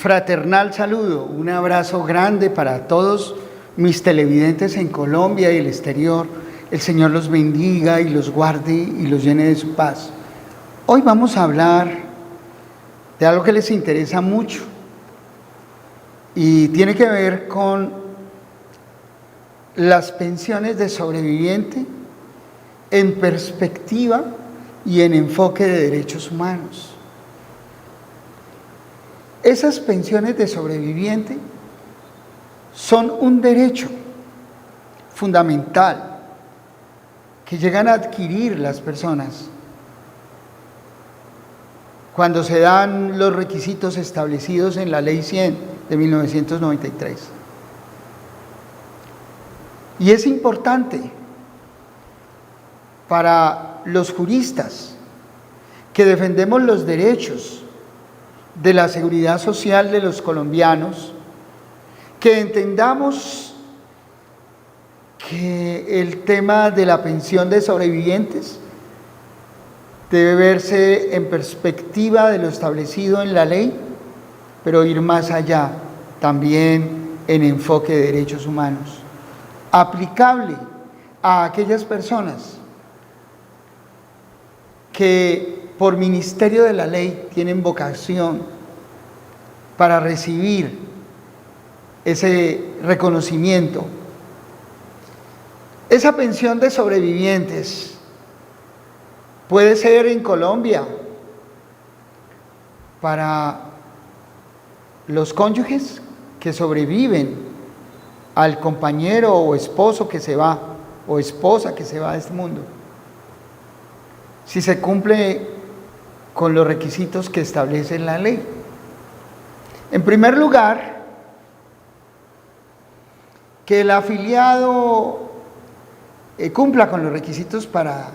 fraternal saludo, un abrazo grande para todos mis televidentes en Colombia y el exterior. El Señor los bendiga y los guarde y los llene de su paz. Hoy vamos a hablar de algo que les interesa mucho y tiene que ver con las pensiones de sobreviviente en perspectiva y en enfoque de derechos humanos. Esas pensiones de sobreviviente son un derecho fundamental que llegan a adquirir las personas cuando se dan los requisitos establecidos en la Ley 100 de 1993. Y es importante para los juristas que defendemos los derechos de la seguridad social de los colombianos, que entendamos que el tema de la pensión de sobrevivientes debe verse en perspectiva de lo establecido en la ley, pero ir más allá, también en enfoque de derechos humanos, aplicable a aquellas personas que por ministerio de la ley tienen vocación para recibir ese reconocimiento. Esa pensión de sobrevivientes puede ser en Colombia para los cónyuges que sobreviven al compañero o esposo que se va, o esposa que se va de este mundo, si se cumple con los requisitos que establece la ley. En primer lugar, que el afiliado cumpla con los requisitos para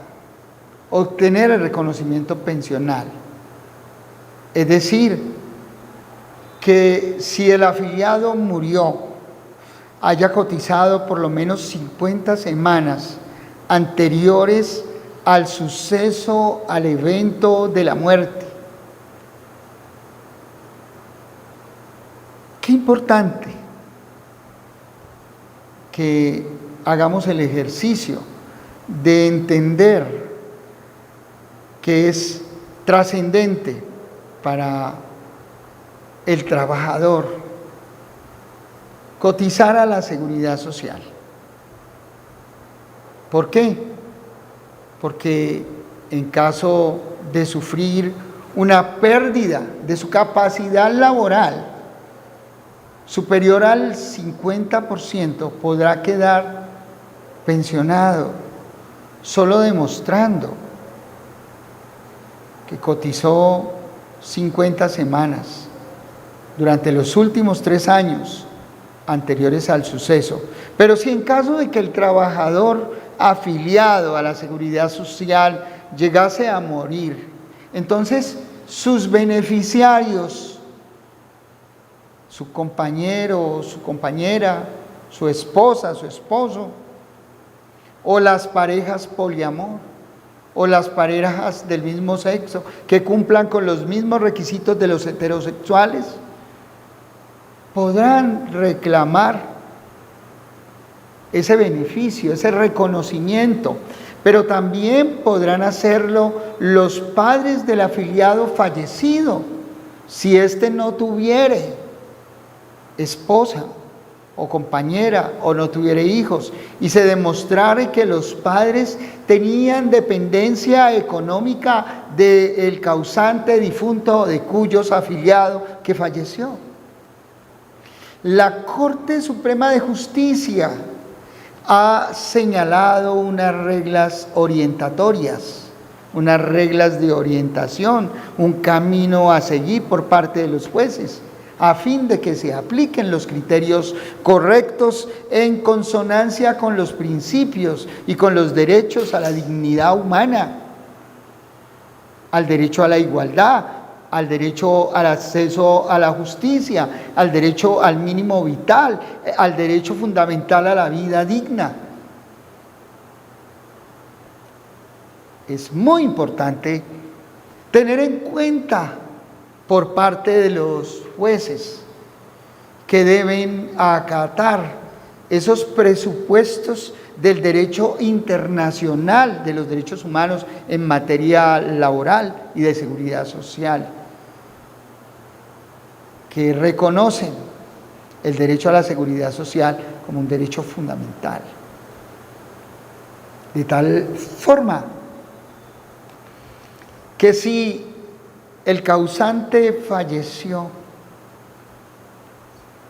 obtener el reconocimiento pensional. Es decir, que si el afiliado murió, haya cotizado por lo menos 50 semanas anteriores al suceso, al evento de la muerte. Qué importante que hagamos el ejercicio de entender que es trascendente para el trabajador cotizar a la seguridad social. ¿Por qué? Porque en caso de sufrir una pérdida de su capacidad laboral superior al 50%, podrá quedar pensionado, solo demostrando que cotizó 50 semanas durante los últimos 3 años anteriores al suceso. Pero si en caso de que el trabajador afiliado a la seguridad social llegase a morir, entonces sus beneficiarios, su compañero o su compañera, su esposa, su esposo, o las parejas poliamor, o las parejas del mismo sexo, que cumplan con los mismos requisitos de los heterosexuales, podrán reclamar ese beneficio, ese reconocimiento, pero también podrán hacerlo los padres del afiliado fallecido, si éste no tuviere esposa o compañera o no tuviera hijos, y se demostrare que los padres tenían dependencia económica del causante difunto de cuyos afiliado que falleció. La Corte Suprema de Justicia ha señalado unas reglas orientatorias, unas reglas de orientación, un camino a seguir por parte de los jueces, a fin de que se apliquen los criterios correctos en consonancia con los principios y con los derechos a la dignidad humana, al derecho a la igualdad, al derecho al acceso a la justicia, al derecho al mínimo vital, al derecho fundamental a la vida digna. Es muy importante tener en cuenta por parte de los jueces, que deben acatar esos presupuestos del derecho internacional de los derechos humanos en materia laboral y de seguridad social, que reconocen el derecho a la seguridad social como un derecho fundamental. De tal forma que si el causante falleció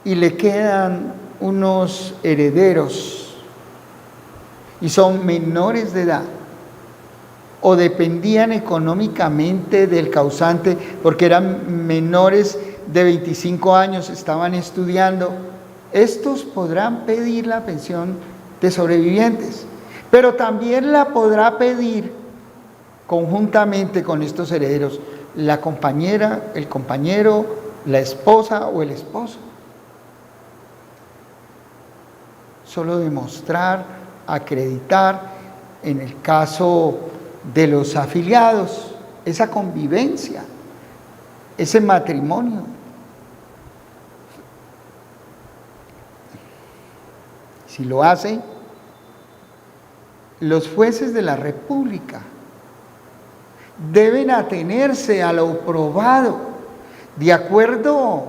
y le quedan unos herederos y son menores de edad o dependían económicamente del causante porque eran menores de 25 años, estaban estudiando, estos podrán pedir la pensión de sobrevivientes, pero también la podrá pedir conjuntamente con estos herederos la compañera, el compañero, la esposa o el esposo. Solo demostrar, acreditar, en el caso de los afiliados, esa convivencia, ese matrimonio. Si lo hace, los jueces de la República deben atenerse a lo probado de acuerdo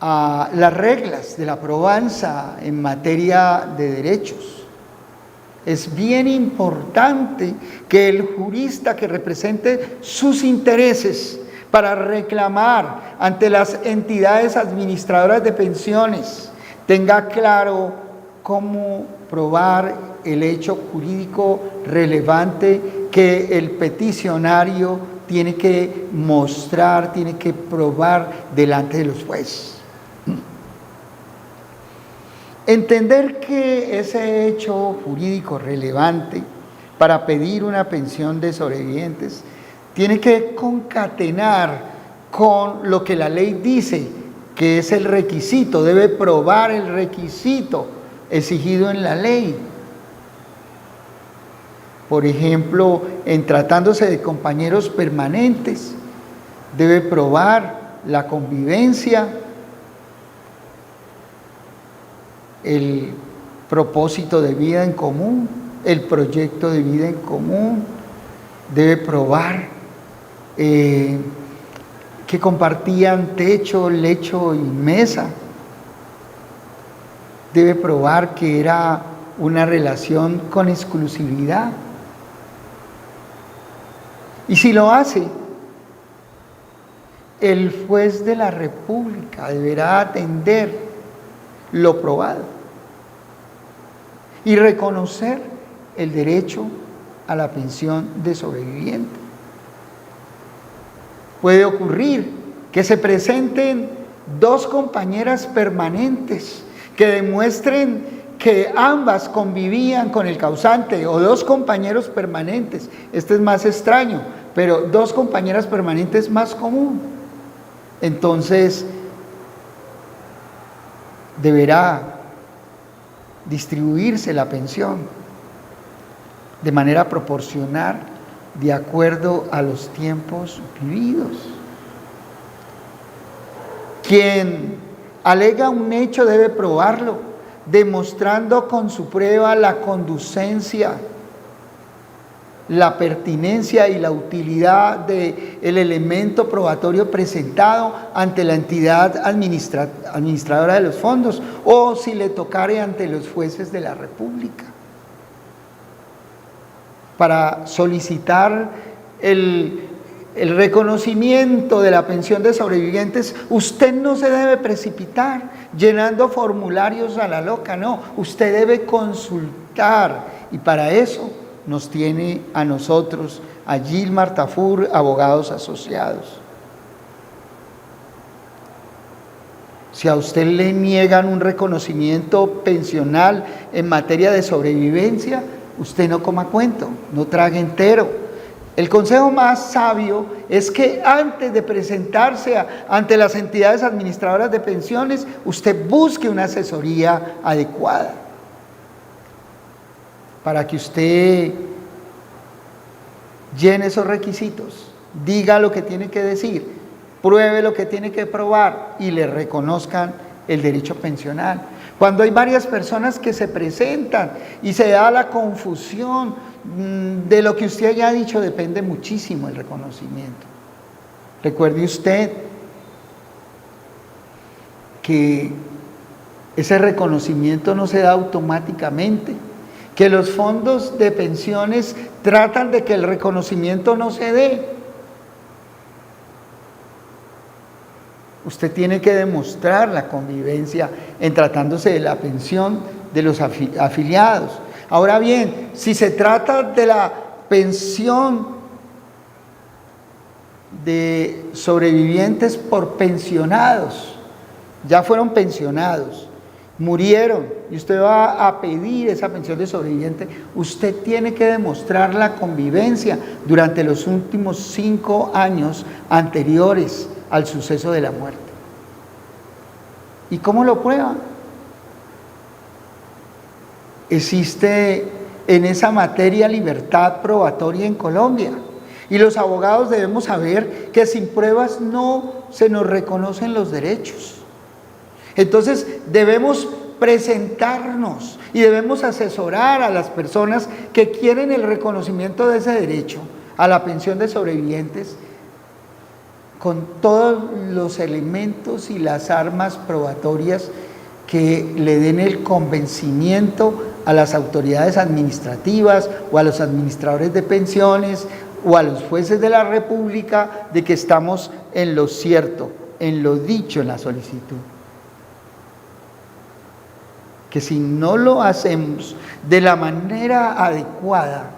a las reglas de la probanza en materia de derechos. Es bien importante que el jurista que represente sus intereses para reclamar ante las entidades administradoras de pensiones tenga claro cómo probar el hecho jurídico relevante que el peticionario tiene que mostrar, tiene que probar delante de los jueces. Entender que ese hecho jurídico relevante para pedir una pensión de sobrevivientes tiene que concatenar con lo que la ley dice que es el requisito, debe probar el requisito exigido en la ley. Por ejemplo, en tratándose de compañeros permanentes, debe probar la convivencia, el propósito de vida en común, el proyecto de vida en común, debe probar que compartían techo, lecho y mesa, debe probar que era una relación con exclusividad. Y si lo hace, el juez de la República deberá atender lo probado y reconocer el derecho a la pensión de sobreviviente. Puede ocurrir que se presenten dos compañeras permanentes que demuestren que ambas convivían con el causante, o dos compañeros permanentes, este es más extraño, pero dos compañeras permanentes es más común. Entonces, deberá distribuirse la pensión de manera proporcional de acuerdo a los tiempos vividos. Quien alega un hecho debe probarlo, demostrando con su prueba la conducencia, la pertinencia y la utilidad del elemento probatorio presentado ante la entidad administradora de los fondos, o si le tocare ante los jueces de la República. Para solicitar el reconocimiento de la pensión de sobrevivientes, usted no se debe precipitar llenando formularios a la loca, no, usted debe consultar, y para eso nos tiene a nosotros, a Gilmar Tafur, abogados asociados. Si a usted le niegan un reconocimiento pensional en materia de sobrevivencia, usted no coma cuento, no trague entero. El consejo más sabio es que antes de presentarse ante las entidades administradoras de pensiones, usted busque una asesoría adecuada para que usted llene esos requisitos, diga lo que tiene que decir pruebe lo que tiene que probar y le reconozcan el derecho pensional. Cuando hay varias personas que se presentan y se da la confusión, de lo que usted haya dicho depende muchísimo el reconocimiento. Recuerde usted que ese reconocimiento no se da automáticamente, que los fondos de pensiones tratan de que el reconocimiento no se dé. Usted tiene que demostrar la convivencia en tratándose de la pensión de los afiliados. Ahora bien, si se trata de la pensión de sobrevivientes por pensionados, ya fueron pensionados, murieron y usted va a pedir esa pensión de sobreviviente, usted tiene que demostrar la convivencia durante los últimos 5 años anteriores al suceso de la muerte. ¿Y cómo lo prueba? Existe en esa materia libertad probatoria en Colombia y los abogados debemos saber que sin pruebas no se nos reconocen los derechos. Entonces debemos presentarnos y debemos asesorar a las personas que quieren el reconocimiento de ese derecho a la pensión de sobrevivientes con todos los elementos y las armas probatorias que le den el convencimiento a las autoridades administrativas o a los administradores de pensiones o a los jueces de la República de que estamos en lo cierto, en lo dicho en la solicitud. Que si no lo hacemos de la manera adecuada,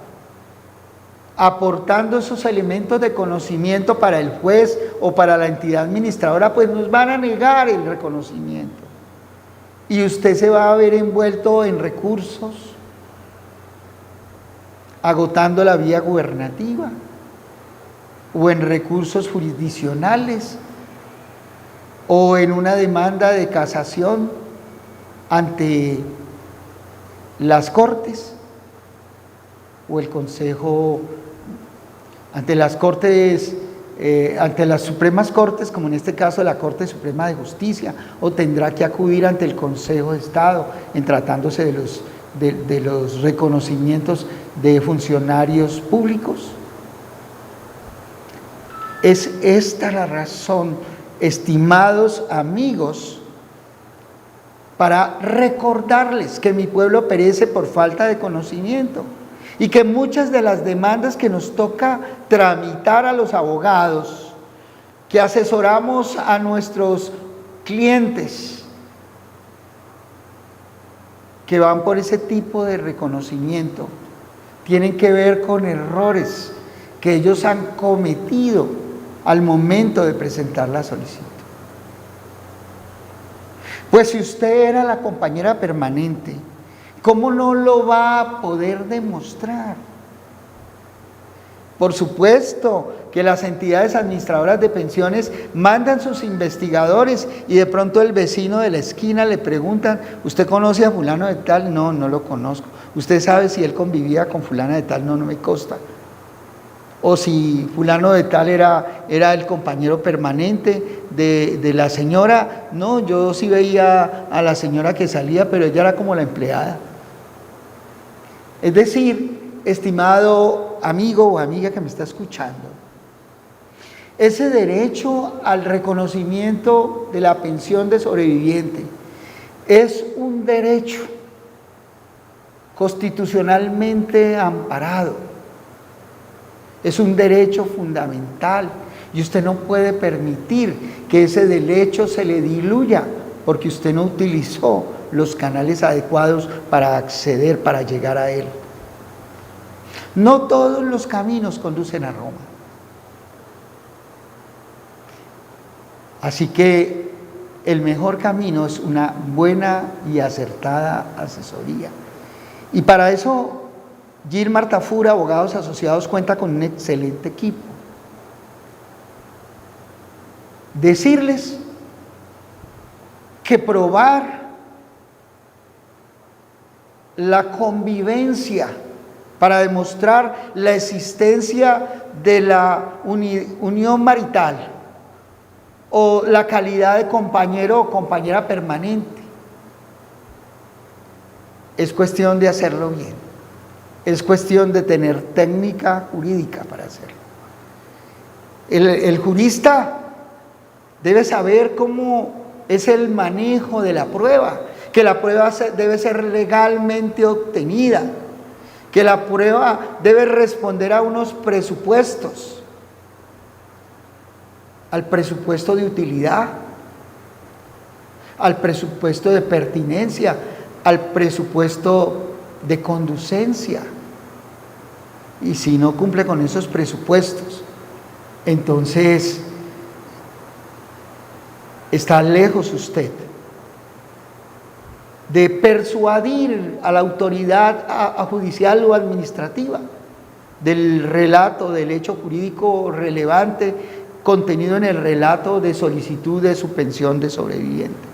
aportando esos elementos de conocimiento para el juez o para la entidad administradora, pues nos van a negar el reconocimiento. Y usted se va a ver envuelto en recursos, agotando la vía gubernativa, o en recursos jurisdiccionales, o en una demanda de casación ante las Cortes, o el Consejo, ante las Cortes, ante las Supremas Cortes, como en este caso la Corte Suprema de Justicia, o tendrá que acudir ante el Consejo de Estado en tratándose de los reconocimientos de funcionarios públicos. Es esta la razón, estimados amigos, para recordarles que mi pueblo perece por falta de conocimiento y que muchas de las demandas que nos toca tramitar a los abogados, que asesoramos a nuestros clientes, que van por ese tipo de reconocimiento, tienen que ver con errores que ellos han cometido al momento de presentar la solicitud. Pues si usted era la compañera permanente, ¿cómo no lo va a poder demostrar? Por supuesto que las entidades administradoras de pensiones mandan sus investigadores y de pronto el vecino de la esquina le preguntan, ¿usted conoce a fulano de tal? No, no lo conozco. ¿Usted sabe si él convivía con fulana de tal? No, no me consta. O si fulano de tal era el compañero permanente de la señora. No, yo sí veía a la señora que salía, pero ella era como la empleada. Es decir, estimado amigo o amiga que me está escuchando, ese derecho al reconocimiento de la pensión de sobreviviente es un derecho constitucionalmente amparado, es un derecho fundamental y usted no puede permitir que ese derecho se le diluya porque usted no utilizó los canales adecuados para acceder, para llegar a él. No todos los caminos conducen a Roma. Así que el mejor camino es una buena y acertada asesoría. Y para eso, Gilmar Tafura, Abogados Asociados, cuenta con un excelente equipo. Decirles que probar la convivencia para demostrar la existencia de la unión marital o la calidad de compañero o compañera permanente. Es cuestión de hacerlo bien. Es cuestión de tener técnica jurídica para hacerlo. El jurista debe saber cómo es el manejo de la prueba, que la prueba debe ser legalmente obtenida, que la prueba debe responder a unos presupuestos, al presupuesto de utilidad, al presupuesto de pertinencia, al presupuesto de conducencia. Y si no cumple con esos presupuestos, entonces está lejos usted de persuadir a la autoridad judicial o administrativa del relato, del hecho jurídico relevante contenido en el relato de solicitud de su pensión de sobreviviente.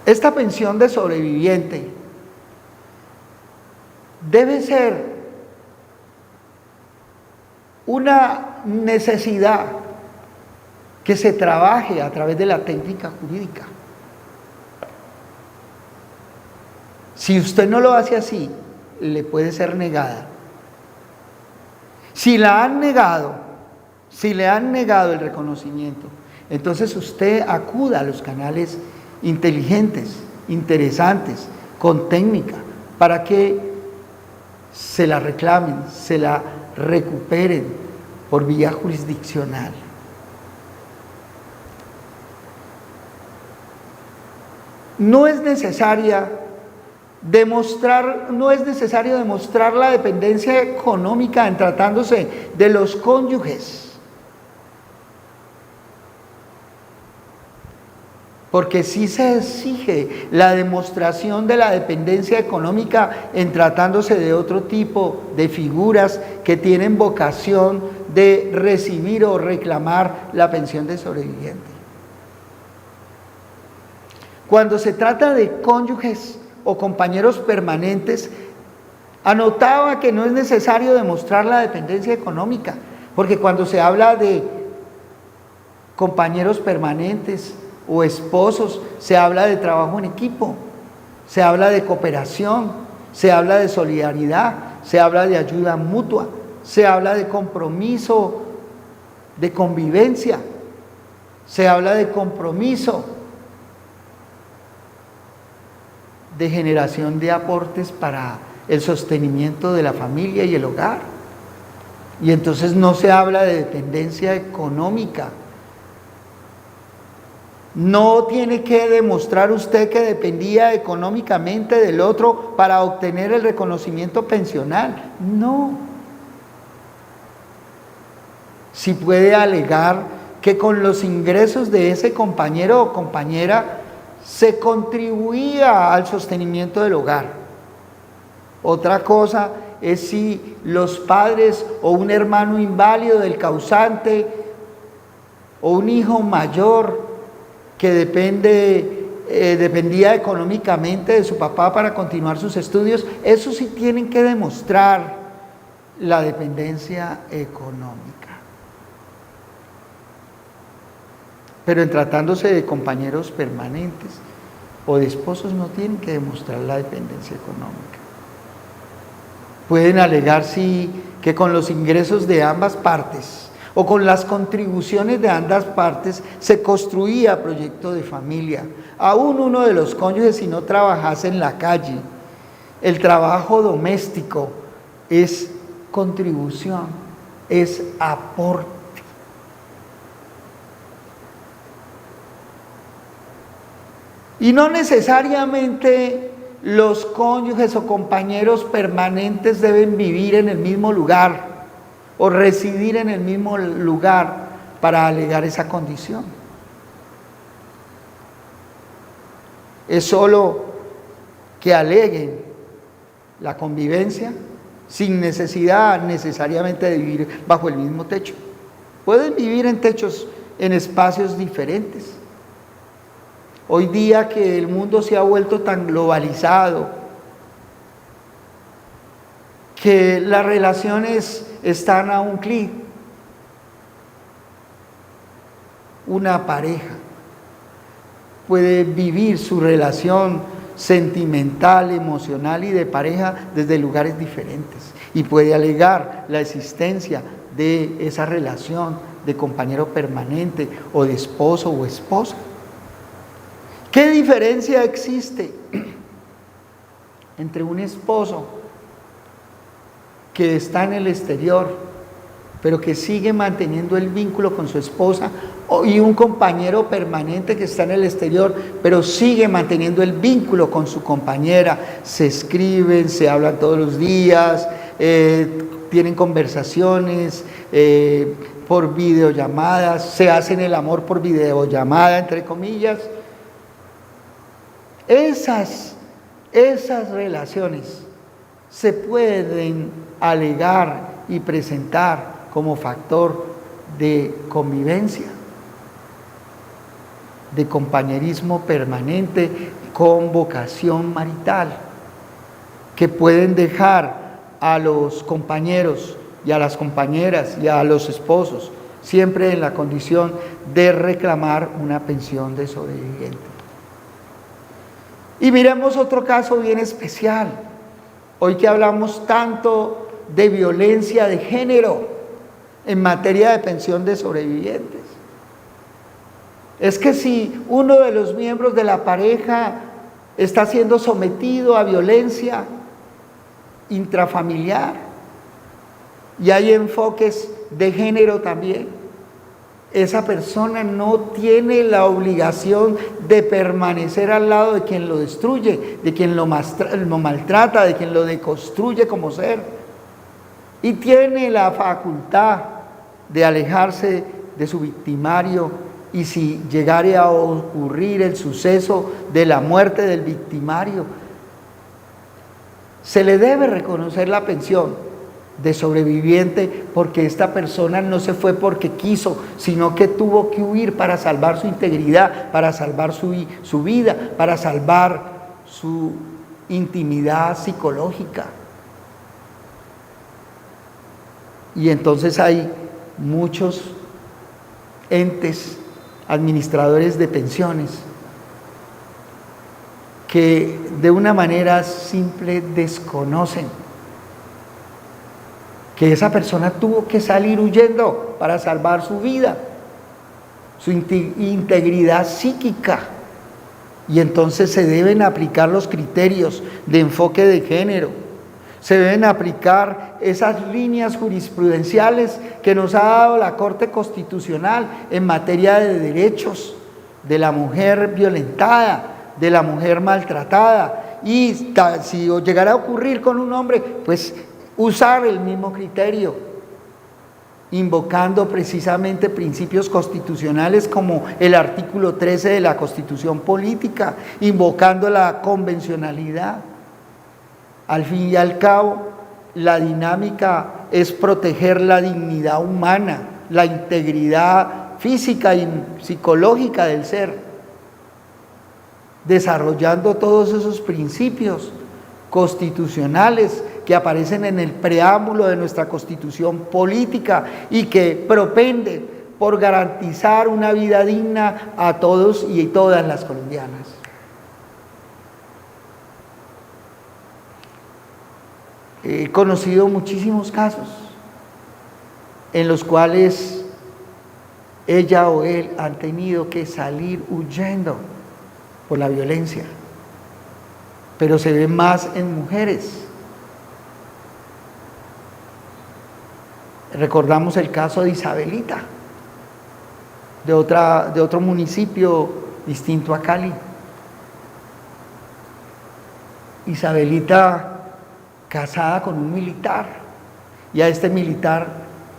Esta pensión de sobreviviente debe ser una necesidad que se trabaje a través de la técnica jurídica. Si usted no lo hace así, le puede ser negada. Si la han negado, si le han negado el reconocimiento, entonces usted acuda a los canales inteligentes, interesantes, con técnica, para que se la reclamen, se la recuperen por vía jurisdiccional. No es necesario demostrar la dependencia económica en tratándose de los cónyuges, porque sí se exige la demostración de la dependencia económica en tratándose de otro tipo de figuras que tienen vocación de recibir o reclamar la pensión de sobreviviente. Cuando se trata de cónyuges o compañeros permanentes, anotaba que no es necesario demostrar la dependencia económica, porque cuando se habla de compañeros permanentes o esposos, se habla de trabajo en equipo, se habla de cooperación, se habla de solidaridad, se habla de ayuda mutua, se habla de compromiso, de convivencia, se habla de compromiso, de generación de aportes para el sostenimiento de la familia y el hogar. Y entonces no se habla de dependencia económica. No tiene que demostrar usted que dependía económicamente del otro para obtener el reconocimiento pensional. No. Si puede alegar que con los ingresos de ese compañero o compañera se contribuía al sostenimiento del hogar. Otra cosa es si los padres o un hermano inválido del causante o un hijo mayor que dependía económicamente de su papá para continuar sus estudios, eso sí tienen que demostrar la dependencia económica. Pero en tratándose de compañeros permanentes o de esposos no tienen que demostrar la dependencia económica. Pueden alegar sí que con los ingresos de ambas partes o con las contribuciones de ambas partes se construía proyecto de familia. Aún uno de los cónyuges, si no trabajase en la calle, el trabajo doméstico es contribución, es aporte. Y no necesariamente los cónyuges o compañeros permanentes deben vivir en el mismo lugar o residir en el mismo lugar para alegar esa condición. Es solo que aleguen la convivencia sin necesidad necesariamente de vivir bajo el mismo techo. Pueden vivir en techos, en espacios diferentes. Hoy día que el mundo se ha vuelto tan globalizado, que las relaciones están a un clic, una pareja puede vivir su relación sentimental, emocional y de pareja desde lugares diferentes y puede alegar la existencia de esa relación de compañero permanente o de esposo o esposa. ¿Qué diferencia existe entre un esposo que está en el exterior pero que sigue manteniendo el vínculo con su esposa y un compañero permanente que está en el exterior pero sigue manteniendo el vínculo con su compañera? Se escriben, se hablan todos los días, tienen conversaciones por videollamadas, se hacen el amor por videollamada, entre comillas. Esas relaciones se pueden alegar y presentar como factor de convivencia, de compañerismo permanente con vocación marital, que pueden dejar a los compañeros y a las compañeras y a los esposos siempre en la condición de reclamar una pensión de sobreviviente. Y miremos otro caso bien especial, hoy que hablamos tanto de violencia de género en materia de pensión de sobrevivientes. Es que si uno de los miembros de la pareja está siendo sometido a violencia intrafamiliar y hay enfoques de género también, esa persona no tiene la obligación de permanecer al lado de quien lo destruye, de quien lo maltrata, de quien lo deconstruye como ser, y tiene la facultad de alejarse de su victimario, y si llegare a ocurrir el suceso de la muerte del victimario, se le debe reconocer la pensión de sobreviviente, porque esta persona no se fue porque quiso, sino que tuvo que huir para salvar su integridad, para salvar su vida, para salvar su intimidad psicológica. Y entonces hay muchos entes administradores de pensiones que de una manera simple desconocen que esa persona tuvo que salir huyendo para salvar su vida, su integridad psíquica. Y entonces se deben aplicar los criterios de enfoque de género, se deben aplicar esas líneas jurisprudenciales que nos ha dado la Corte Constitucional en materia de derechos de la mujer violentada, de la mujer maltratada, y si llegara a ocurrir con un hombre, pues usar el mismo criterio, invocando precisamente principios constitucionales como el artículo 13 de la Constitución Política, invocando la convencionalidad. Al fin y al cabo, la dinámica es proteger la dignidad humana, la integridad física y psicológica del ser, desarrollando todos esos principios constitucionales que aparecen en el preámbulo de nuestra Constitución Política y que propende por garantizar una vida digna a todos y todas las colombianas. He conocido muchísimos casos en los cuales ella o él han tenido que salir huyendo por la violencia, pero se ve más en mujeres. Recordamos el caso de Isabelita, de otro municipio distinto a Cali. Isabelita casada con un militar, y a este militar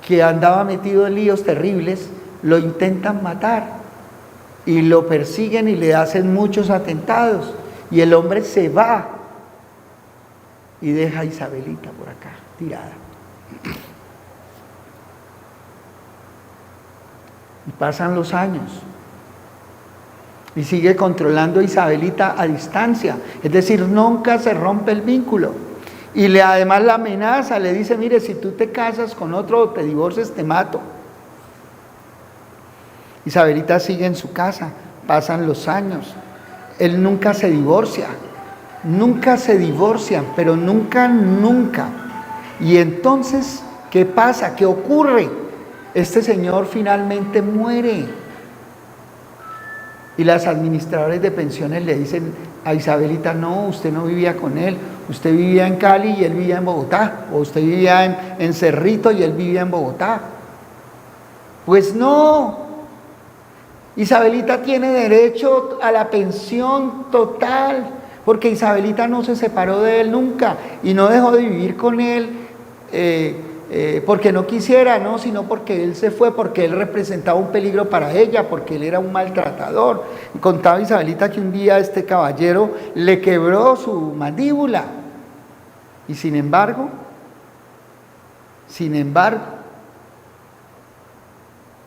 que andaba metido en líos terribles lo intentan matar y lo persiguen y le hacen muchos atentados, y el hombre se va y deja a Isabelita por acá tirada. Y pasan los años y sigue controlando a Isabelita a distancia, es decir, nunca se rompe el vínculo. Y además la amenaza, le dice: mire, si tú te casas con otro o te divorcias, te mato. Isabelita sigue en su casa, pasan los años. Él nunca se divorcia, nunca se divorcian, pero nunca. Y entonces, ¿qué pasa? ¿Qué ocurre? Este señor finalmente muere. Y las administradoras de pensiones le dicen a Isabelita: no, usted no vivía con él, usted vivía en Cali y él vivía en Bogotá, o usted vivía en Cerrito y él vivía en Bogotá. Pues no, Isabelita tiene derecho a la pensión total, porque Isabelita no se separó de él nunca y no dejó de vivir con él porque no quisiera, no, sino porque él se fue, porque él representaba un peligro para ella, porque él era un maltratador. Y contaba Isabelita que un día este caballero le quebró su mandíbula. Y sin embargo,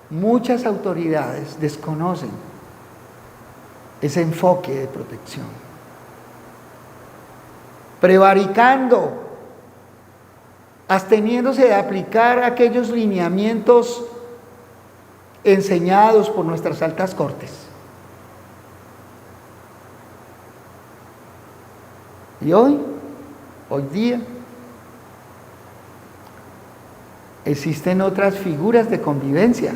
muchas autoridades desconocen ese enfoque de protección, prevaricando, absteniéndose de aplicar aquellos lineamientos enseñados por nuestras altas cortes. Y hoy día, existen otras figuras de convivencia,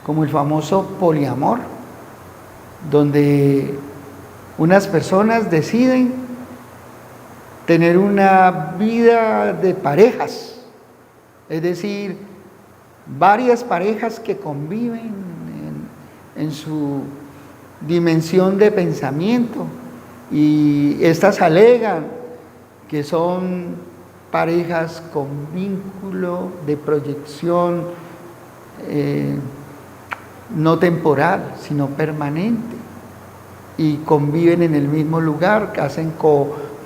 como el famoso poliamor, donde unas personas deciden tener una vida de parejas, es decir, varias parejas que conviven en su dimensión de pensamiento, y estas alegan que son parejas con vínculo de proyección no temporal, sino permanente, y conviven en el mismo lugar, hacen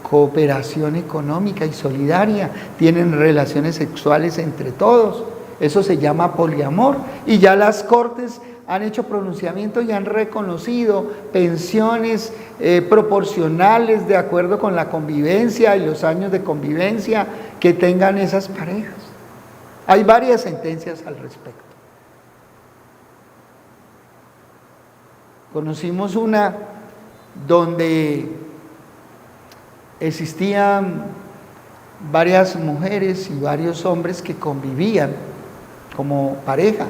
cooperación económica y solidaria, tienen relaciones sexuales entre todos. Eso se llama poliamor, y ya las cortes han hecho pronunciamientos y han reconocido pensiones proporcionales de acuerdo con la convivencia y los años de convivencia que tengan esas parejas. Hay varias sentencias al respecto. Conocimos una donde existían varias mujeres y varios hombres que convivían como pareja,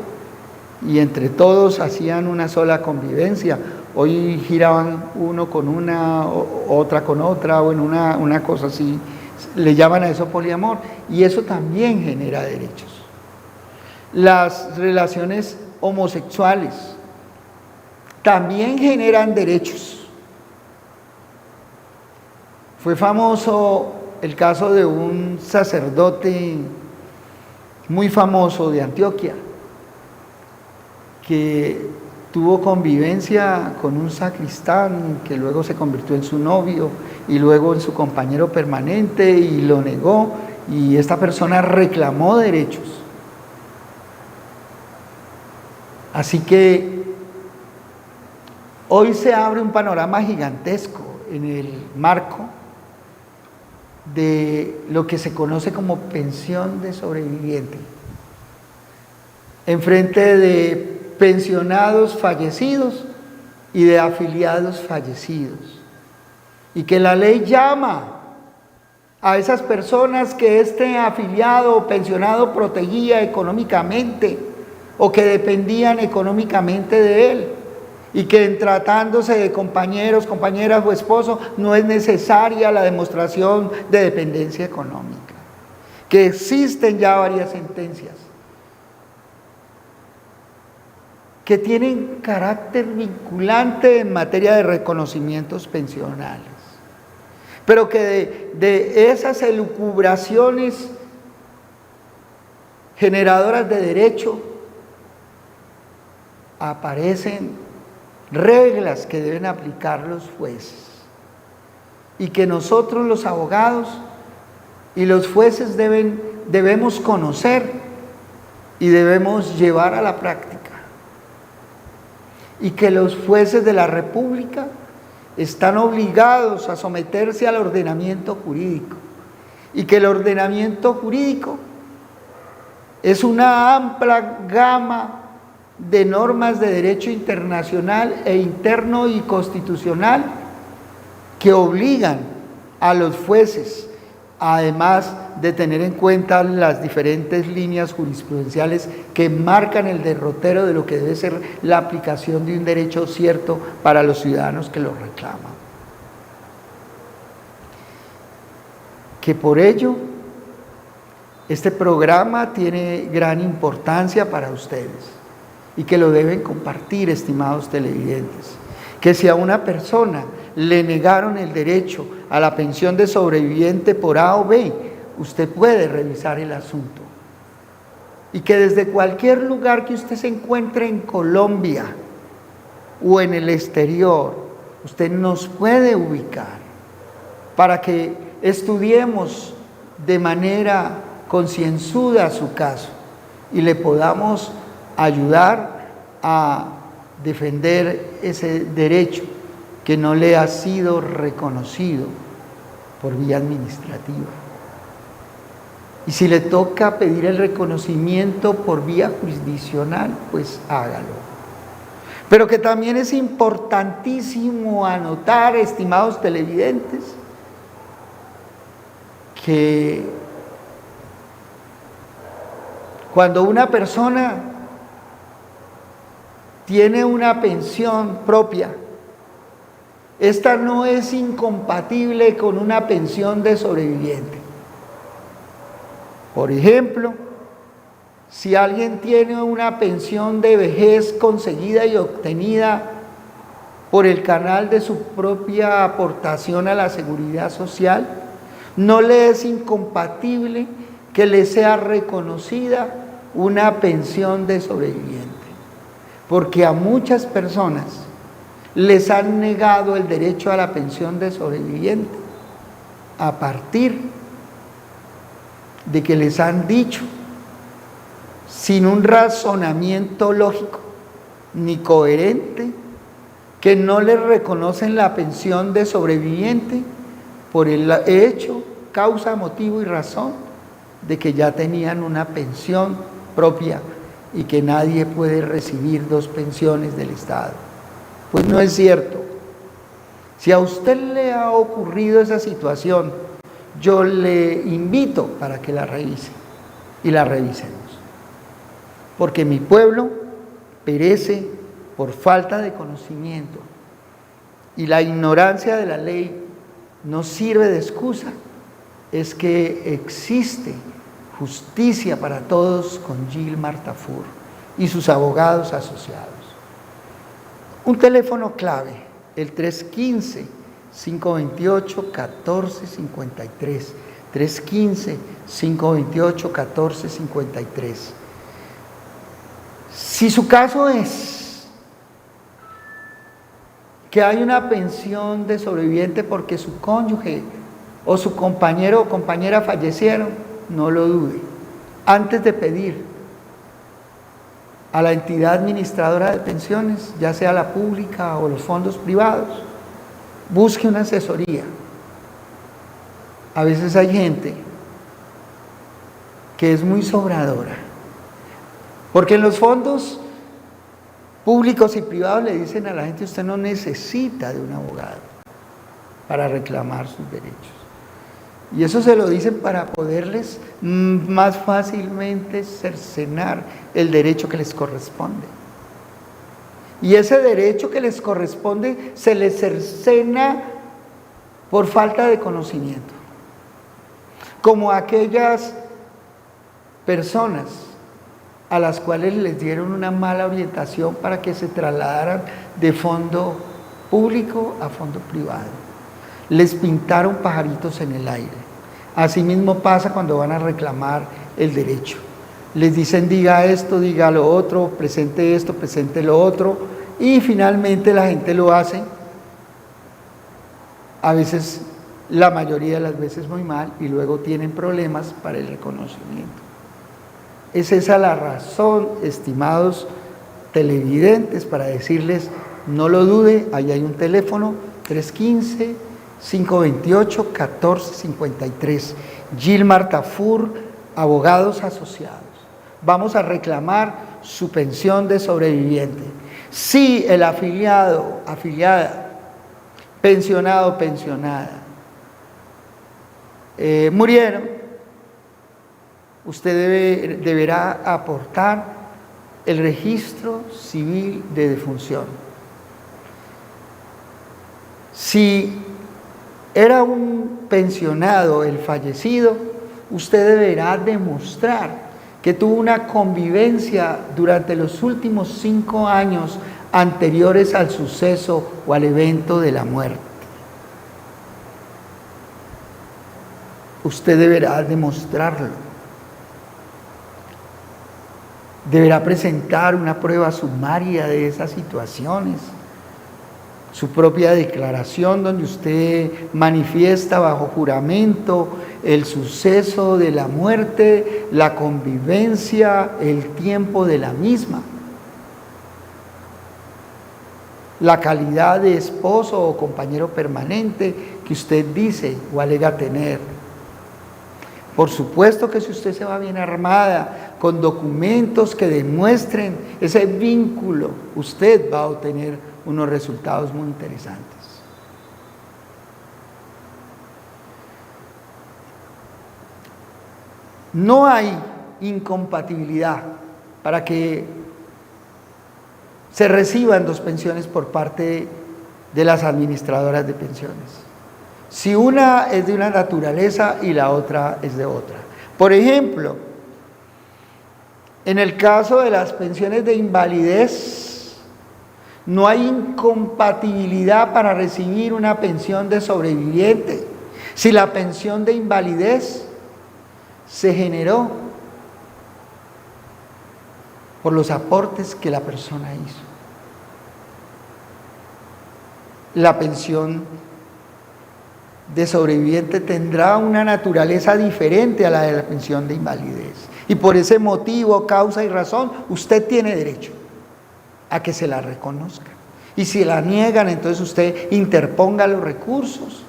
y entre todos hacían una sola convivencia. Hoy giraban uno con una, otra con otra, o en una cosa así. Le llaman a eso poliamor, y eso también genera derechos. Las relaciones homosexuales también generan derechos. Fue famoso el caso de un sacerdote muy famoso de Antioquia, que tuvo convivencia con un sacristán que luego se convirtió en su novio y luego en su compañero permanente, y lo negó, y esta persona reclamó derechos. Así que hoy se abre un panorama gigantesco en el marco de lo que se conoce como pensión de sobreviviente, en frente de pensionados fallecidos y de afiliados fallecidos, y que la ley llama a esas personas que este afiliado o pensionado protegía económicamente o que dependían económicamente de él, y que en tratándose de compañeros, compañeras o esposo no es necesaria la demostración de dependencia económica, que existen ya varias sentencias que tienen carácter vinculante en materia de reconocimientos pensionales, pero que de esas elucubraciones generadoras de derecho aparecen reglas que deben aplicar los jueces, y que nosotros los abogados y los jueces debemos conocer y debemos llevar a la práctica, y que los jueces de la República están obligados a someterse al ordenamiento jurídico, y que el ordenamiento jurídico es una amplia gama de normas de derecho internacional e interno y constitucional que obligan a los jueces, además de tener en cuenta las diferentes líneas jurisprudenciales que marcan el derrotero de lo que debe ser la aplicación de un derecho cierto para los ciudadanos que lo reclaman. Que por ello, este programa tiene gran importancia para ustedes y que lo deben compartir, estimados televidentes. Que si a una persona le negaron el derecho a la pensión de sobreviviente por A o B, usted puede revisar el asunto. Y que desde cualquier lugar que usted se encuentre en Colombia o en el exterior, usted nos puede ubicar para que estudiemos de manera concienzuda su caso y le podamos ayudar a defender ese derecho que no le ha sido reconocido por vía administrativa. Y si le toca pedir el reconocimiento por vía jurisdiccional, pues hágalo. Pero que también es importantísimo anotar, estimados televidentes, que cuando una persona tiene una pensión propia, esta no es incompatible con una pensión de sobreviviente. Por ejemplo, si alguien tiene una pensión de vejez conseguida y obtenida por el canal de su propia aportación a la seguridad social, no le es incompatible que le sea reconocida una pensión de sobreviviente, porque a muchas personas les han negado el derecho a la pensión de sobreviviente a partir de que les han dicho, sin un razonamiento lógico ni coherente, que no les reconocen la pensión de sobreviviente por el hecho, causa, motivo y razón de que ya tenían una pensión propia y que nadie puede recibir dos pensiones del Estado. Pues no es cierto. Si a usted le ha ocurrido esa situación, yo le invito para que la revise y la revisemos. Porque mi pueblo perece por falta de conocimiento y la ignorancia de la ley no sirve de excusa. Es que existe justicia para todos con Gilmar Tafur y sus abogados asociados. Un teléfono clave, el 315-528-1453, 315-528-1453. Si su caso es que hay una pensión de sobreviviente porque su cónyuge o su compañero o compañera fallecieron, no lo dude. Antes de pedir a la entidad administradora de pensiones, ya sea la pública o los fondos privados, busque una asesoría. A veces hay gente que es muy sobradora, porque en los fondos públicos y privados le dicen a la gente: usted no necesita de un abogado para reclamar sus derechos. Y eso se lo dicen para poderles más fácilmente cercenar el derecho que les corresponde. Y ese derecho que les corresponde se les cercena por falta de conocimiento. Como aquellas personas a las cuales les dieron una mala orientación para que se trasladaran de fondo público a fondo privado. Les pintaron pajaritos en el aire. Asimismo pasa cuando van a reclamar el derecho. Les dicen: diga esto, diga lo otro, presente esto, presente lo otro, y finalmente la gente lo hace, a veces, la mayoría de las veces muy mal, y luego tienen problemas para el reconocimiento. Es esa la razón, estimados televidentes, para decirles: no lo dude, ahí hay un teléfono, 315-528-1453, Gilmar Tafur, abogados asociados. Vamos a reclamar su pensión de sobreviviente. Si el afiliado, afiliada, pensionado, pensionada, murieron, usted deberá aportar el registro civil de defunción. Si era un pensionado el fallecido, usted deberá demostrar que tuvo una convivencia durante los últimos 5 años anteriores al suceso o al evento de la muerte. Usted deberá demostrarlo. Deberá presentar una prueba sumaria de esas situaciones, su propia declaración donde usted manifiesta bajo juramento el suceso de la muerte, la convivencia, el tiempo de la misma, la calidad de esposo o compañero permanente que usted dice o alega tener. Por supuesto que si usted se va bien armada, con documentos que demuestren ese vínculo, usted va a obtener unos resultados muy interesantes. No hay incompatibilidad para que se reciban 2 pensiones por parte de las administradoras de pensiones, si una es de una naturaleza y la otra es de otra. Por ejemplo, en el caso de las pensiones de invalidez, no hay incompatibilidad para recibir una pensión de sobreviviente si la pensión de invalidez se generó por los aportes que la persona hizo. La pensión de sobreviviente tendrá una naturaleza diferente a la de la pensión de invalidez. Y por ese motivo, causa y razón, usted tiene derecho a que se la reconozca. Y si la niegan, entonces usted interponga los recursos.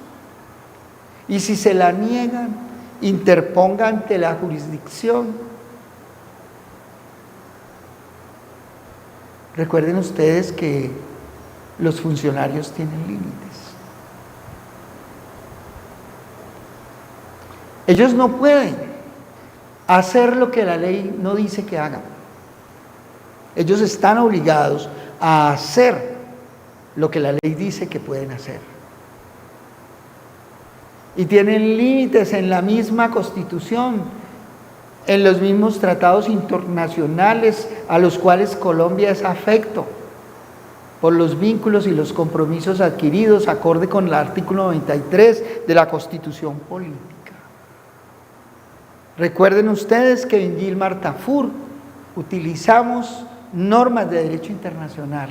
Y si se la niegan, interponga ante la jurisdicción. Recuerden ustedes que los funcionarios tienen límites. Ellos no pueden hacer lo que la ley no dice que hagan. Ellos están obligados a hacer lo que la ley dice que pueden hacer. Y tienen límites en la misma Constitución, en los mismos tratados internacionales a los cuales Colombia es afecto por los vínculos y los compromisos adquiridos acorde con el artículo 93 de la Constitución Política. Recuerden ustedes que en Gilmar Tafur utilizamos normas de derecho internacional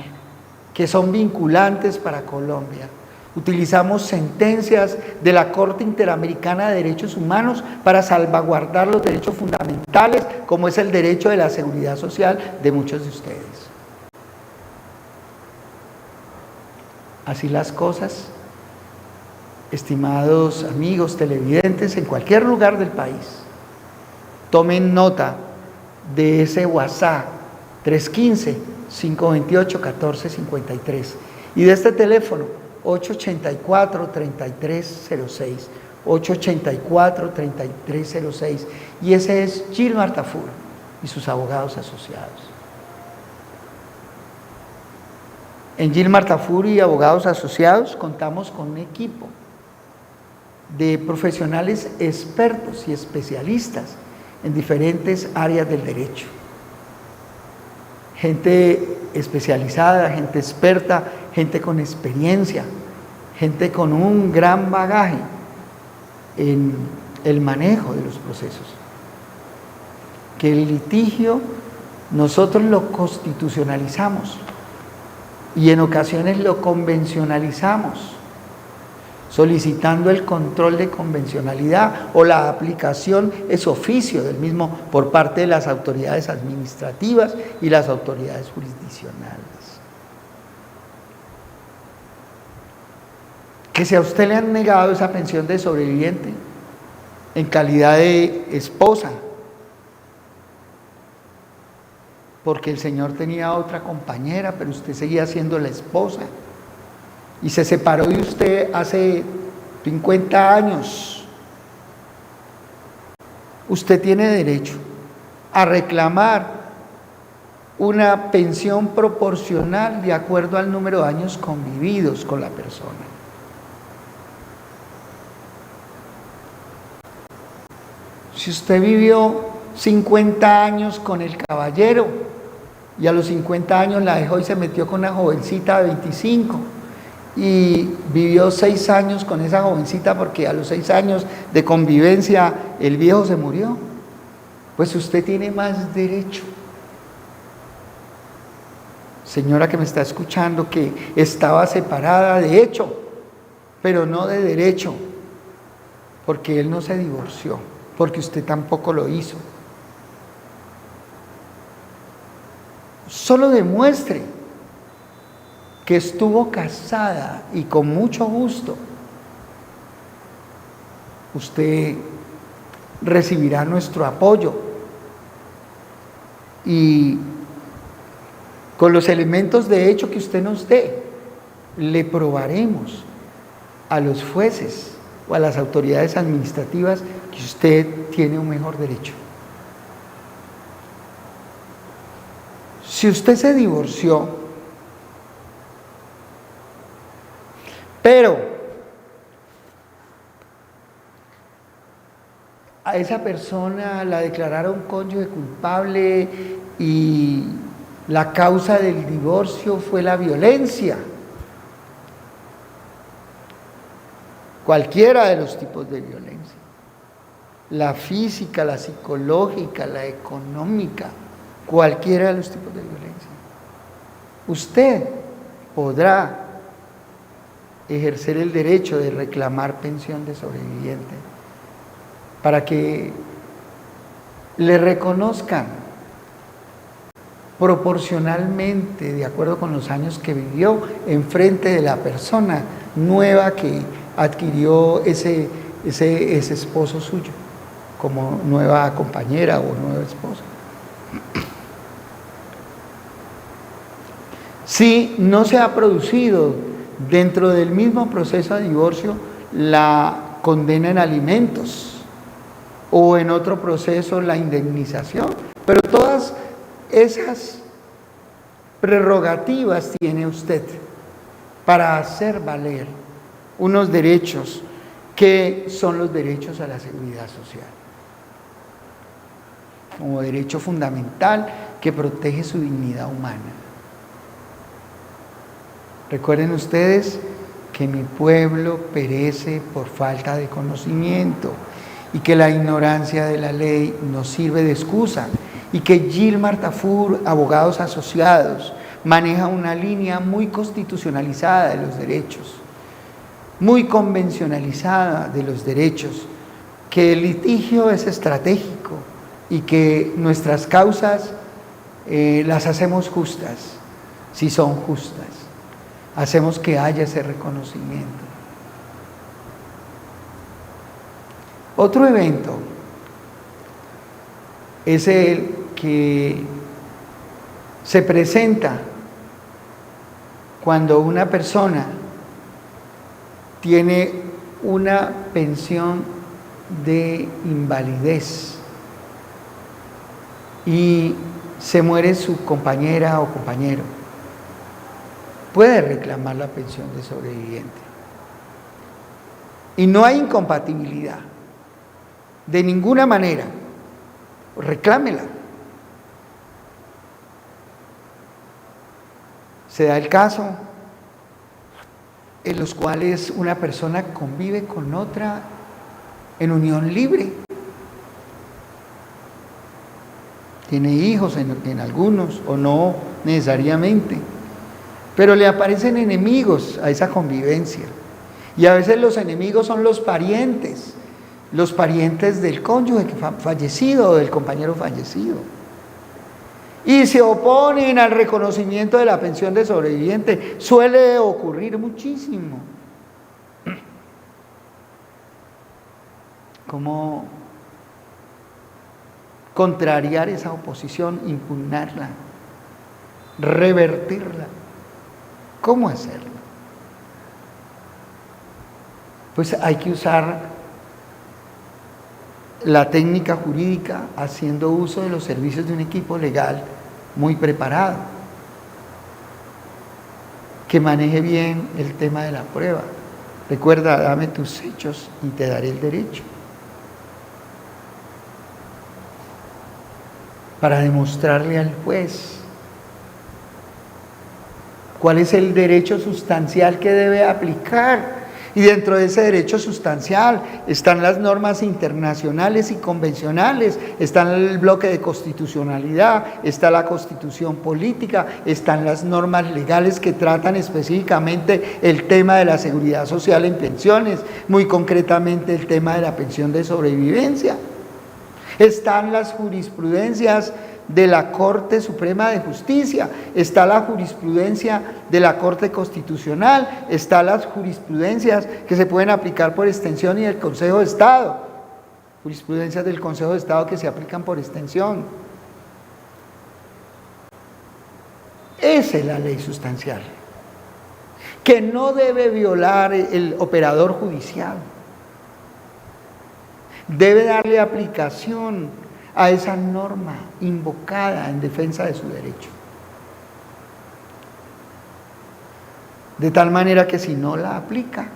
que son vinculantes para Colombia. Utilizamos sentencias de la Corte Interamericana de Derechos Humanos para salvaguardar los derechos fundamentales, como es el derecho de la seguridad social de muchos de ustedes. Así las cosas, estimados amigos televidentes en cualquier lugar del país, tomen nota de ese WhatsApp 315-528-1453 y de este teléfono 884-3306, 884-3306, y ese es Gilmar Tafur y sus abogados asociados. En Gilmar Tafur y abogados asociados contamos con un equipo de profesionales expertos y especialistas en diferentes áreas del derecho. Gente especializada, gente experta, gente con experiencia, gente con un gran bagaje en el manejo de los procesos. Que el litigio nosotros lo constitucionalizamos y en ocasiones lo convencionalizamos, solicitando el control de convencionalidad o la aplicación ex oficio del mismo por parte de las autoridades administrativas y las autoridades jurisdiccionales. Que si a usted le han negado esa pensión de sobreviviente en calidad de esposa, porque el Señor tenía otra compañera, pero usted seguía siendo la esposa. Y se separó de usted hace 50 años. Usted tiene derecho a reclamar una pensión proporcional de acuerdo al número de años convividos con la persona. Si usted vivió 50 años con el caballero y a los 50 años la dejó y se metió con una jovencita de 25 y vivió 6 años con esa jovencita porque a los 6 años de convivencia el viejo se murió, pues usted tiene más derecho. Señora que me está escuchando, que estaba separada de hecho, pero no de derecho, porque él no se divorció, porque usted tampoco lo hizo. Solo demuestre que estuvo casada y con mucho gusto, usted recibirá nuestro apoyo y con los elementos de hecho que usted nos dé, le probaremos a los jueces o a las autoridades administrativas que usted tiene un mejor derecho. Si usted se divorció, pero a esa persona la declararon cónyuge culpable y la causa del divorcio fue la violencia, cualquiera de los tipos de violencia, la física, la psicológica, la económica, cualquiera de los tipos de violencia, usted podrá ejercer el derecho de reclamar pensión de sobreviviente para que le reconozcan proporcionalmente, de acuerdo con los años que vivió, en frente de la persona nueva que adquirió ese esposo suyo, como nueva compañera o nueva esposa. Si no se ha producido dentro del mismo proceso de divorcio la condena en alimentos o en otro proceso la indemnización, pero todas esas prerrogativas tiene usted para hacer valer unos derechos que son los derechos a la seguridad social, como derecho fundamental que protege su dignidad humana. Recuerden ustedes que mi pueblo perece por falta de conocimiento y que la ignorancia de la ley nos sirve de excusa y que Gilmar Tafur, abogados asociados, maneja una línea muy constitucionalizada de los derechos, muy convencionalizada de los derechos, que el litigio es estratégico y que nuestras causas las hacemos justas, si son justas. Hacemos que haya ese reconocimiento. Otro evento es el que se presenta cuando una persona tiene una pensión de invalidez y se muere su compañera o compañero. Puede reclamar la pensión de sobreviviente. Y no hay incompatibilidad de ninguna manera. Reclámela. Se da el caso en los cuales una persona convive con otra en unión libre. Tiene hijos en algunos o no necesariamente. Pero le aparecen enemigos a esa convivencia. Y a veces los enemigos son los parientes del cónyuge fallecido o del compañero fallecido. Y se oponen al reconocimiento de la pensión de sobreviviente. Suele ocurrir muchísimo. ¿Cómo contrariar esa oposición, impugnarla? revertirla. ¿Cómo hacerlo? Pues hay que usar la técnica jurídica haciendo uso de los servicios de un equipo legal muy preparado, que maneje bien el tema de la prueba. Recuerda, dame tus hechos y te daré el derecho. Para demostrarle al juez cuál es el derecho sustancial que debe aplicar. Y dentro de ese derecho sustancial están las normas internacionales y convencionales, está el bloque de constitucionalidad, está la constitución política, están las normas legales que tratan específicamente el tema de la seguridad social en pensiones, muy concretamente el tema de la pensión de sobrevivencia. Están las jurisprudencias de la Corte Suprema de Justicia, está la jurisprudencia de la Corte Constitucional, están las jurisprudencias que se pueden aplicar por extensión y del Consejo de Estado, jurisprudencias del Consejo de Estado que se aplican por extensión. Esa es la ley sustancial, que no debe violar el operador judicial, debe darle aplicación a esa norma invocada en defensa de su derecho. De tal manera que si no la aplica,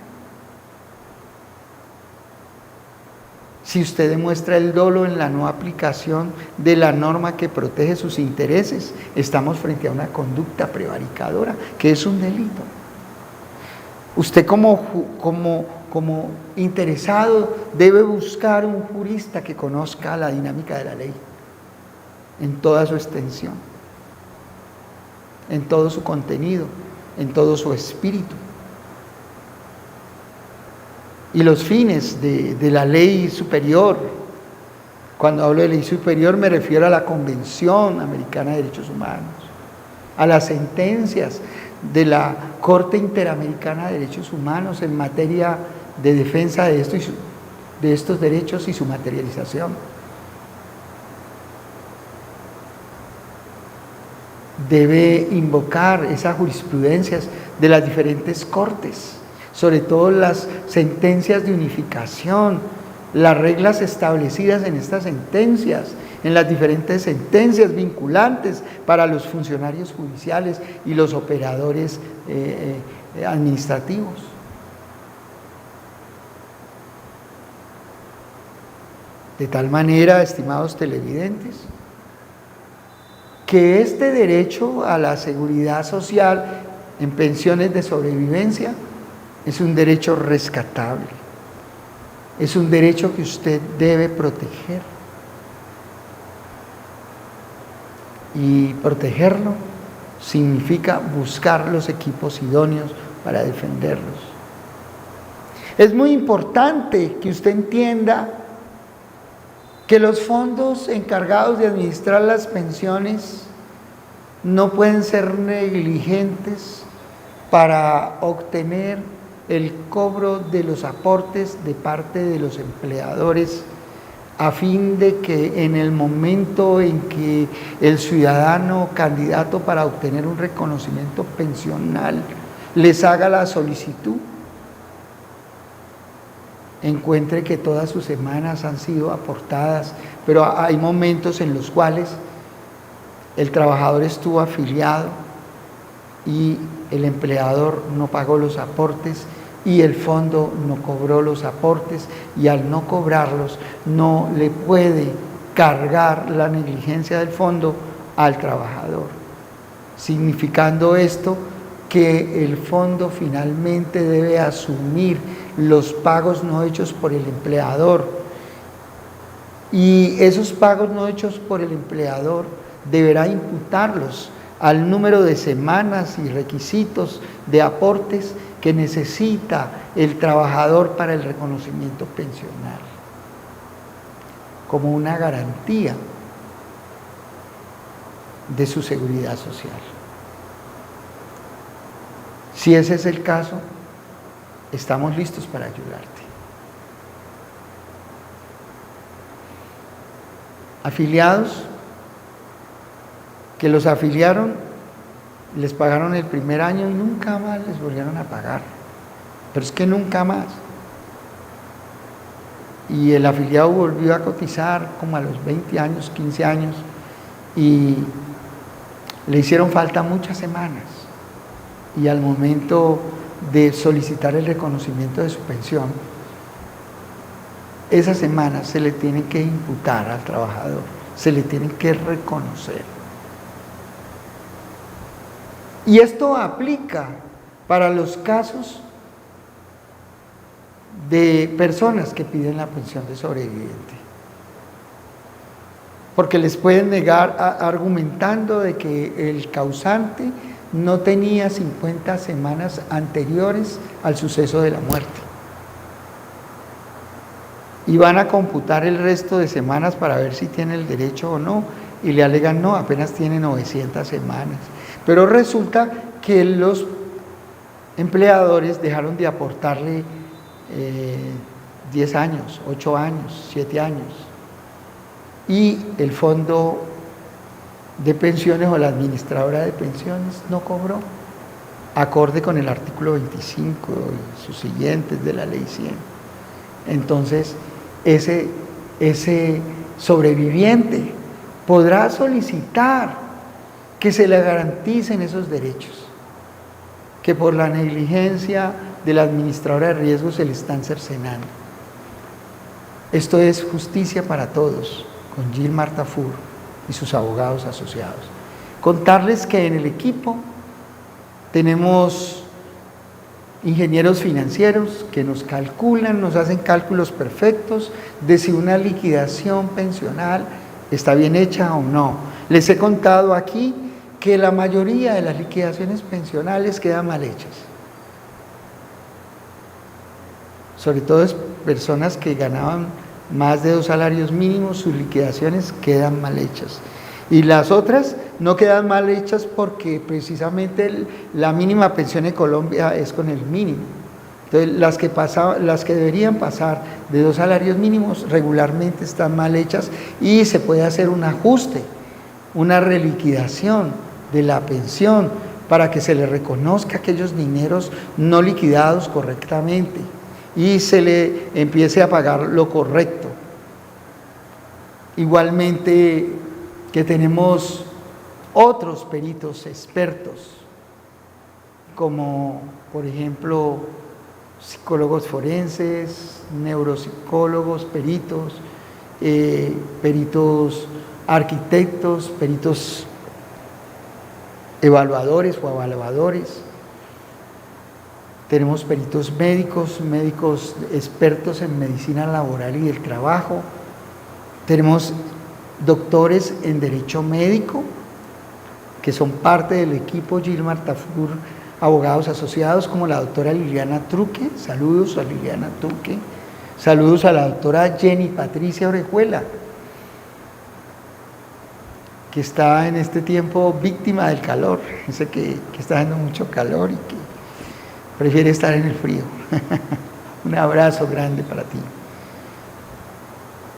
si usted demuestra el dolo en la no aplicación de la norma que protege sus intereses, estamos frente a una conducta prevaricadora, que es un delito. Usted como interesado debe buscar un jurista que conozca la dinámica de la ley en toda su extensión, en todo su contenido, en todo su espíritu. Y los fines de la ley superior, cuando hablo de ley superior me refiero a la Convención Americana de Derechos Humanos, a las sentencias de la Corte Interamericana de Derechos Humanos en materia de defensa de estos derechos y su materialización. Debe invocar esas jurisprudencias de las diferentes cortes, sobre todo las sentencias de unificación, las reglas establecidas en estas sentencias, en las diferentes sentencias vinculantes para los funcionarios judiciales y los operadores administrativos. De tal manera, estimados televidentes, que este derecho a la seguridad social en pensiones de sobrevivencia es un derecho rescatable, es un derecho que usted debe proteger. Y protegerlo significa buscar los equipos idóneos para defenderlos. Es muy importante que usted entienda que los fondos encargados de administrar las pensiones no pueden ser negligentes para obtener el cobro de los aportes de parte de los empleadores, a fin de que en el momento en que el ciudadano candidato para obtener un reconocimiento pensional les haga la solicitud, encuentre que todas sus semanas han sido aportadas, pero hay momentos en los cuales el trabajador estuvo afiliado y el empleador no pagó los aportes y el fondo no cobró los aportes, y al no cobrarlos no le puede cargar la negligencia del fondo al trabajador, significando esto que el fondo finalmente debe asumir los pagos no hechos por el empleador, y esos pagos no hechos por el empleador deberá imputarlos al número de semanas y requisitos de aportes que necesita el trabajador para el reconocimiento pensional, como una garantía de su seguridad social. Si ese es el caso, estamos listos para ayudarte. Afiliados que los afiliaron Les pagaron el primer año y nunca más les volvieron a pagar. Pero es que nunca más. Y el afiliado volvió a cotizar como a los 20 años, 15 años, y le hicieron falta muchas semanas. Y al momento de solicitar el reconocimiento de su pensión, esas semanas se le tienen que imputar al trabajador, se le tienen que reconocer. Y esto aplica para los casos de personas que piden la pensión de sobreviviente. Porque les pueden negar argumentando de que el causante no tenía 50 semanas anteriores al suceso de la muerte. Y van a computar el resto de semanas para ver si tiene el derecho o no, y le alegan no, apenas tiene 900 semanas. Pero resulta que los empleadores dejaron de aportarle 10 años, 8 años, 7 años. Y el fondo de pensiones o la administradora de pensiones no cobró, acorde con el artículo 25 y sus siguientes de la ley 100. Entonces, ese sobreviviente podrá solicitar que se le garanticen esos derechos, que por la negligencia de la administradora de riesgos se le están cercenando. Esto es justicia para todos, con Gilmar Tafur y sus abogados asociados. Contarles que en el equipo tenemos ingenieros financieros que nos calculan, nos hacen cálculos perfectos de si una liquidación pensional está bien hecha o no. Les he contado aquí que la mayoría de las liquidaciones pensionales quedan mal hechas. Sobre todo es personas que ganaban más de 2 salarios mínimos, sus liquidaciones quedan mal hechas. Y las otras no quedan mal hechas porque precisamente la mínima pensión en Colombia es con el mínimo. Entonces, las que deberían pasar de 2 salarios mínimos regularmente están mal hechas y se puede hacer un ajuste, una reliquidación de la pensión para que se le reconozca aquellos dineros no liquidados correctamente y se le empiece a pagar lo correcto. Igualmente que tenemos otros peritos expertos, como por ejemplo psicólogos forenses, neuropsicólogos, peritos, peritos arquitectos, peritos evaluadores o evaluadores. Tenemos peritos médicos, médicos expertos en medicina laboral y del trabajo. Tenemos doctores en derecho médico, que son parte del equipo Gilmar Tafur, abogados asociados, como la doctora Liliana Truque. Saludos a Liliana Truque. Saludos a la doctora Jenny Patricia Orejuela, que está en este tiempo víctima del calor. Dice que está haciendo mucho calor y que prefiere estar en el frío. Un abrazo grande para ti.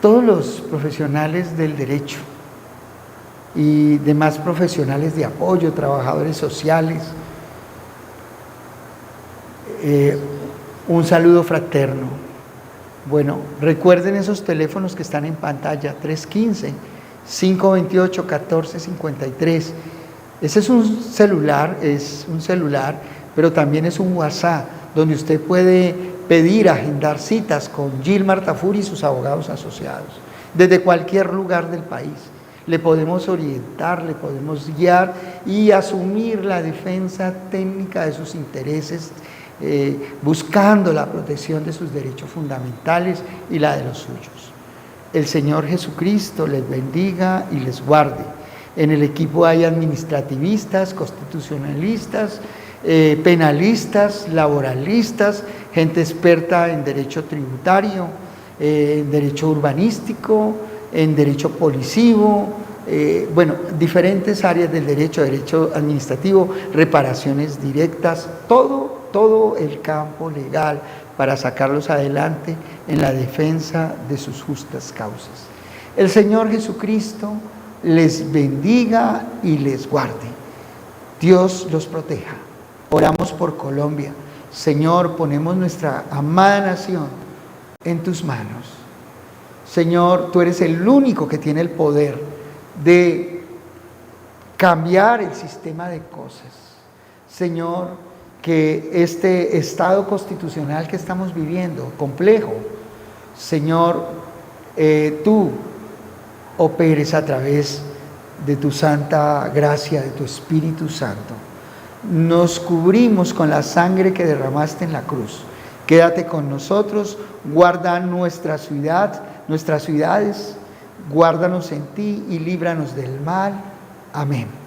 Todos los profesionales del derecho y demás profesionales de apoyo, trabajadores sociales, un saludo fraterno. Bueno, recuerden esos teléfonos que están en pantalla, 315-528-1453. Ese es un celular, pero también es un WhatsApp, donde usted puede pedir, agendar citas con Gilmar Tafur y sus abogados asociados, desde cualquier lugar del país. Le podemos orientar, le podemos guiar y asumir la defensa técnica de sus intereses, buscando la protección de sus derechos fundamentales y la de los suyos. El Señor Jesucristo les bendiga y les guarde. En el equipo hay administrativistas, constitucionalistas, penalistas, laboralistas, gente experta en derecho tributario, en derecho urbanístico, en derecho policivo, diferentes áreas del derecho administrativo, reparaciones directas, todo el campo legal para sacarlos adelante en la defensa de sus justas causas. El Señor Jesucristo les bendiga y les guarde. Dios los proteja. Oramos por Colombia. Señor, ponemos nuestra amada nación en tus manos. Señor, tú eres el único que tiene el poder de cambiar el sistema de cosas. Señor, que este estado constitucional que estamos viviendo, complejo, Señor, tú operes a través de tu santa gracia, de tu Espíritu Santo. Nos cubrimos con la sangre que derramaste en la cruz. Quédate con nosotros, guarda nuestra ciudad, nuestras ciudades, guárdanos en ti y líbranos del mal. Amén.